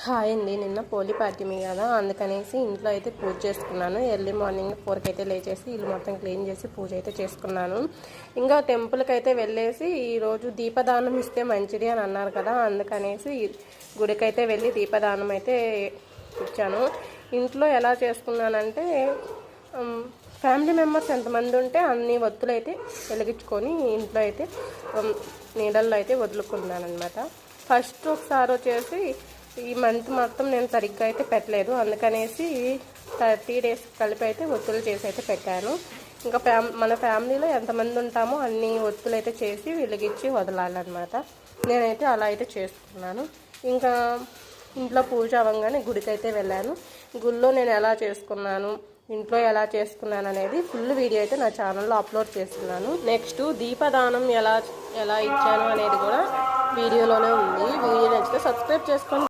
Hi అండి. నిన్న పోలి పాడ్యమి కదా, అందుకనేసి ఇంట్లో అయితే పూజ చేసుకున్నాను. ఎర్లీ మార్నింగ్ 4కి అయితే లేచేసి ఇల్లు మొత్తం క్లీన్ చేసి పూజ అయితే చేసుకున్నాను. ఇంకా టెంపుల్కి అయితే వెళ్ళేసి ఈరోజు దీపదానం ఇస్తే మంచిది అని అన్నారు కదా, అందుకనేసి గుడికి అయితే వెళ్ళి దీపదానం అయితే ఇచ్చాను. ఇంట్లో ఎలా చేసుకున్నానంటే ఫ్యామిలీ మెంబర్స్ ఎంతమంది ఉంటే అన్ని ఒత్తులు అయితే వెలిగించుకొని ఇంట్లో అయితే నీళ్ళల్లో అయితే వదులుకున్నాను అనమాట. ఫస్ట్ ఒకసారి వచ్చేసి ఈ మంత్ మొత్తం నేను సరిగ్గా అయితే పెట్టలేదు, అందుకనేసి 30 days కలిపి అయితే ఒత్తులు చేసి అయితే పెట్టాను. ఇంకా మన ఫ్యామిలీలో ఎంతమంది ఉంటామో అన్ని ఒత్తులు అయితే చేసి వెలిగించి వదలాలన్నమాట. నేనైతే అలా అయితే చేసుకున్నాను. ఇంకా ఇంట్లో పూజ అవ్వగానే గుడికి అయితే వెళ్ళాను. గుడిలో నేను ఎలా చేసుకున్నాను, ఇంట్లో ఎలా చేసుకున్నాను అనేది ఫుల్ వీడియో అయితే నా ఛానల్లో అప్లోడ్ చేస్తున్నాను. నెక్స్ట్ దీపదానం ఎలా ఇచ్చాను అనేది కూడా వీడియోలోనే ఉంది. వీడియో నచ్చితే సబ్స్క్రైబ్ చేసుకోండి.